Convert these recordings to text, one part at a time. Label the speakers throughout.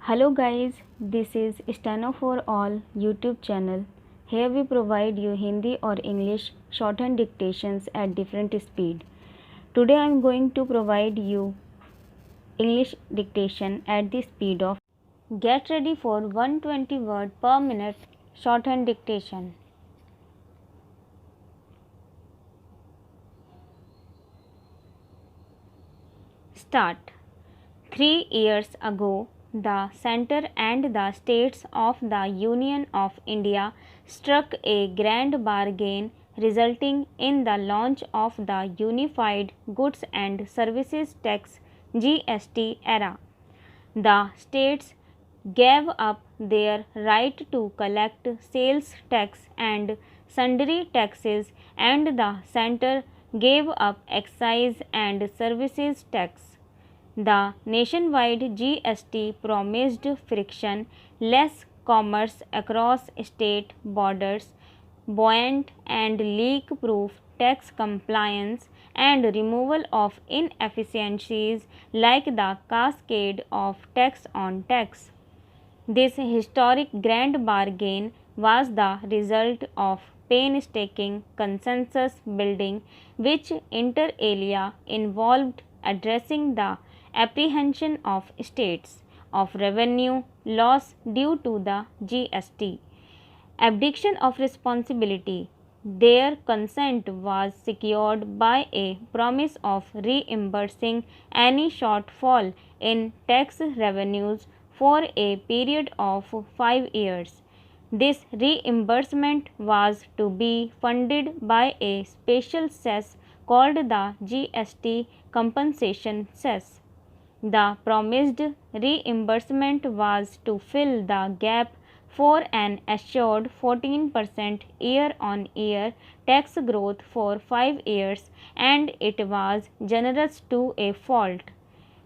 Speaker 1: Hello guys, this is Steno for All YouTube channel. Here we provide you Hindi or English shorthand dictations at different speed. Today I am going to provide you English dictation at the speed of. Get ready for 120 word per minute shorthand dictation. Start. 3 years ago, the Centre and the States of the Union of India struck a grand bargain, resulting in the launch of the Unified Goods and Services Tax (GST) era. The states gave up their right to collect sales tax and sundry taxes, and the centre gave up excise and services tax. The nationwide GST promised friction-less commerce across state borders, buoyant and leak-proof tax compliance, and removal of inefficiencies like the cascade of tax on tax. This historic grand bargain was the result of painstaking consensus building, which inter alia involved addressing the apprehension of states of revenue loss due to the GST. Abdication of responsibility. Their consent was secured by a promise of reimbursing any shortfall in tax revenues for a period of 5 years. This reimbursement was to be funded by a special cess called the GST compensation cess. The promised reimbursement was to fill the gap for an assured 14% year-on-year tax growth for 5 years, and it was generous to a fault.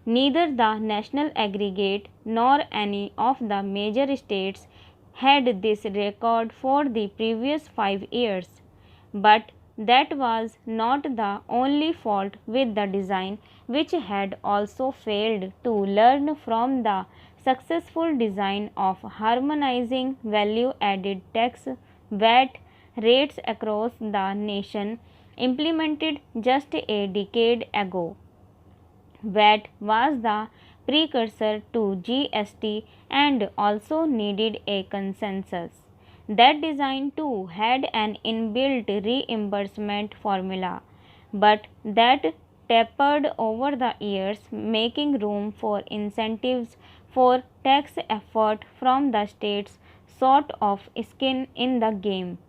Speaker 1: Neither the national aggregate nor any of the major states had this record for the previous 5 years. But that was not the only fault with the design, which had also failed to learn from the successful design of harmonizing value added tax VAT rates across the nation implemented just a decade ago. VAT was the precursor to GST and also needed a consensus. That design too had an inbuilt reimbursement formula, but that tapered over the years, making room for incentives for tax effort from the states sort of skin in the game.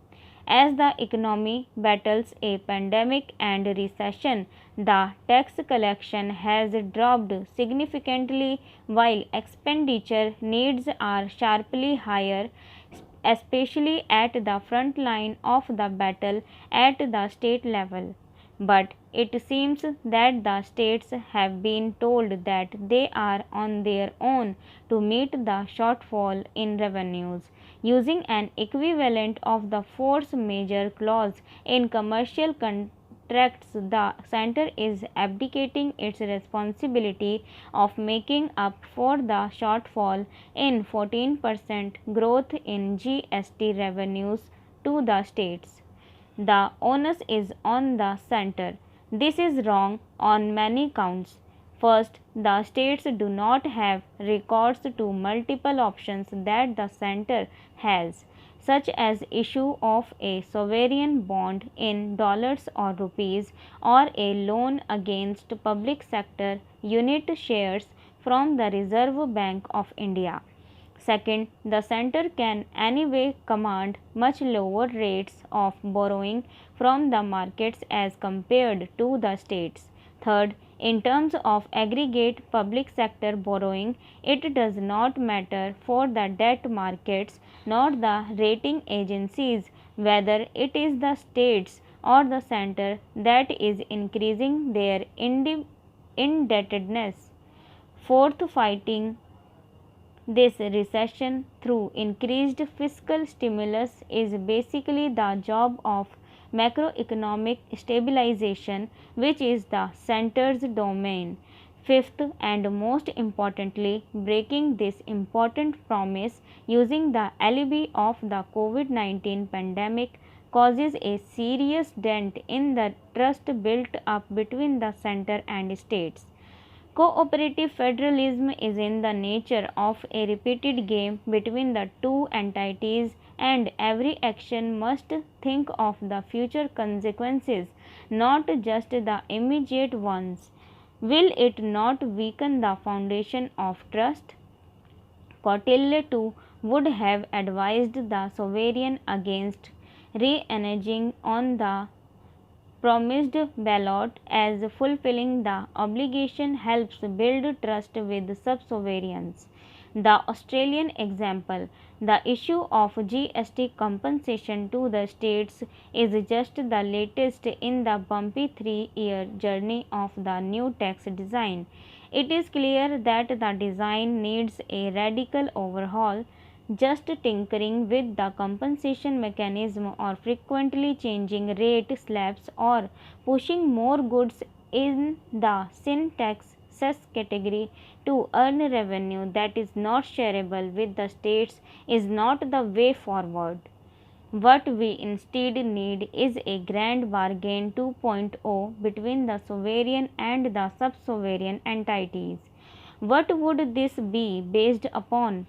Speaker 1: As the economy battles a pandemic and recession, the tax collection has dropped significantly while expenditure needs are sharply higher, especially at the front line of the battle at the state level. But it seems that the states have been told that they are on their own to meet the shortfall in revenues. Using an equivalent of the force majeure clause in commercial contracts, the center is abdicating its responsibility of making up for the shortfall in 14% growth in GST revenues to the states. The onus is on the center. This is wrong on many counts. First, the states do not have recourse to multiple options that the center has, such as issue of a sovereign bond in dollars or rupees, or a loan against public sector unit shares from the Reserve Bank of India. Second, the center can anyway command much lower rates of borrowing from the markets as compared to the states. Third, in terms of aggregate public sector borrowing, it does not matter for the debt markets nor the rating agencies whether it is the states or the center that is increasing their indebtedness. Fourth, fighting this recession through increased fiscal stimulus is basically the job of macroeconomic stabilization, which is the center's domain. Fifth, and most importantly, breaking this important promise using the alibi of the COVID 19 pandemic causes a serious dent in the trust built up between the center and states. Cooperative federalism is in the nature of a repeated game between the two entities, and every action must think of the future consequences, not just the immediate ones. Will it not weaken the foundation of trust? Kautilya too would have advised the sovereign against reneging on the promised ballot, as fulfilling the obligation helps build trust with sub-sovereigns. The Australian example, the issue of GST compensation to the states, is just the latest in the bumpy 3-year journey of the new tax design. It is clear that the design needs a radical overhaul. Just tinkering with the compensation mechanism or frequently changing rate slabs or pushing more goods in the sin tax cess category to earn revenue that is not shareable with the states is not the way forward. What we instead need is a grand bargain 2.0 between the sovereign and the sub-sovereign entities. What would this be based upon?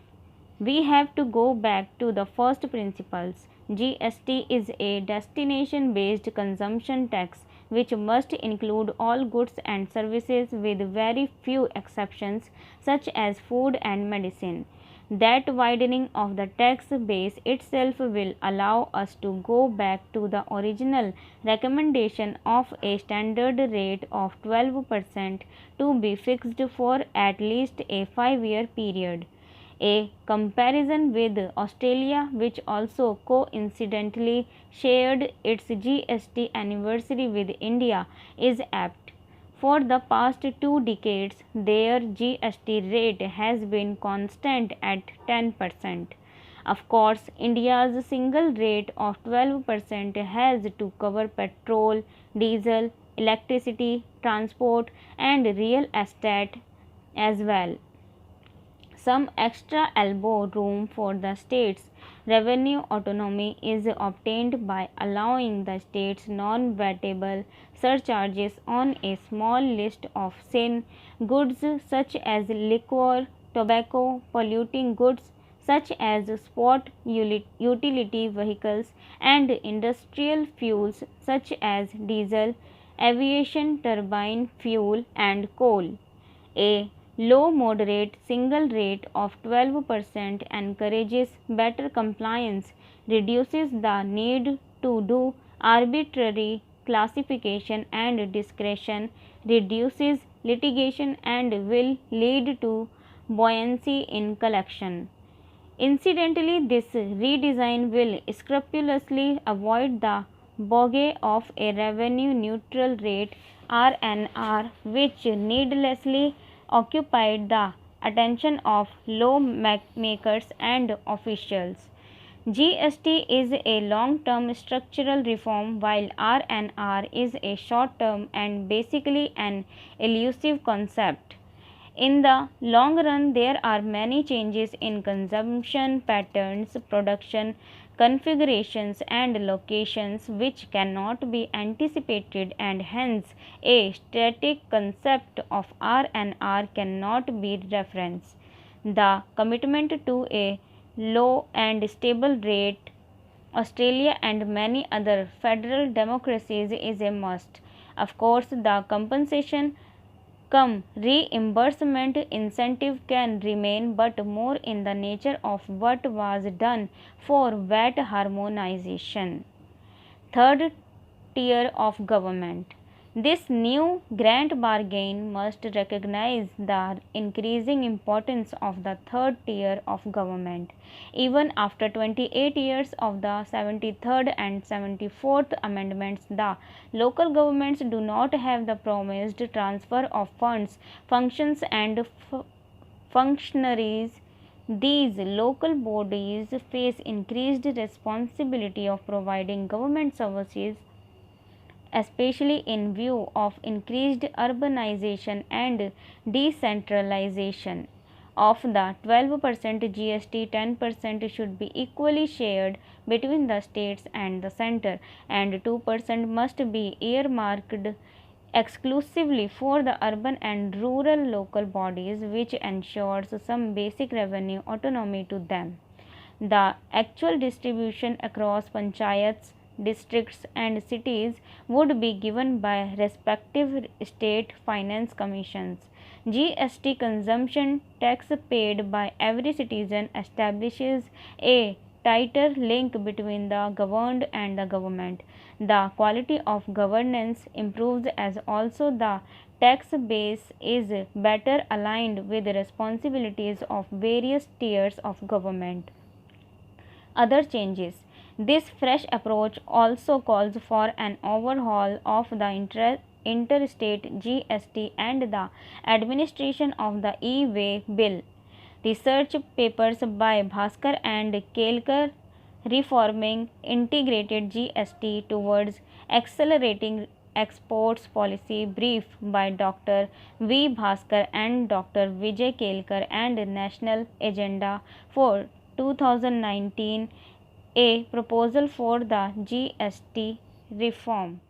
Speaker 1: We have to go back to the first principles. GST is a destination based consumption tax which must include all goods and services with very few exceptions, such as food and medicine. That widening of the tax base itself will allow us to go back to the original recommendation of a standard rate of 12% to be fixed for at least a 5-year period. A comparison with Australia, which also coincidentally shared its GST anniversary with India, is apt. For the past 2 decades, their GST rate has been constant at 10%. Of course, India's single rate of 12% has to cover petrol, diesel, electricity, transport, and real estate as well. Some extra elbow room for the states' revenue autonomy is obtained by allowing the states non-vatable surcharges on a small list of sin goods such as liquor, tobacco, polluting goods such as sport utility vehicles, and industrial fuels such as diesel, aviation turbine fuel, and coal. A low moderate single rate of 12% encourages better compliance, reduces the need to do arbitrary classification and discretion, reduces litigation, and will lead to buoyancy in collection. Incidentally, this redesign will scrupulously avoid the bogey of a revenue neutral rate RNR, which needlessly occupied the attention of lawmakers and officials. GST is a long term structural reform, while RNR is a short term and basically an elusive concept. In the long run, there are many changes in consumption patterns, production configurations, and locations which cannot be anticipated, and hence a static concept of R&R cannot be referenced. The commitment to a low and stable rate Australia and many other federal democracies is a must. Of course, the compensation come reimbursement incentive can remain, but more in the nature of what was done for VAT harmonization. Third tier of government. This new grand bargain must recognize the increasing importance of the third tier of government. Even after 28 years of the 73rd and 74th Amendments, the local governments do not have the promised transfer of funds, functions, and functionaries. These local bodies face increased responsibility of providing government services especially in view of increased urbanization and decentralization. Of the 12% GST, 10% should be equally shared between the states and the center, and 2% must be earmarked exclusively for the urban and rural local bodies, which ensures some basic revenue autonomy to them. The actual distribution across panchayats, districts, and cities would be given by respective state finance commissions. GST consumption tax paid by every citizen establishes a tighter link between the governed and the government. The quality of governance improves as also the tax base is better aligned with the responsibilities of various tiers of government. Other changes. This fresh approach also calls for an overhaul of the interstate GST and the administration of the e-way bill. Research papers by Bhaskar and Kelkar reforming integrated GST towards accelerating exports policy brief by Dr. V. Bhaskar and Dr. Vijay Kelkar and National Agenda for 2019, a proposal for the GST reform.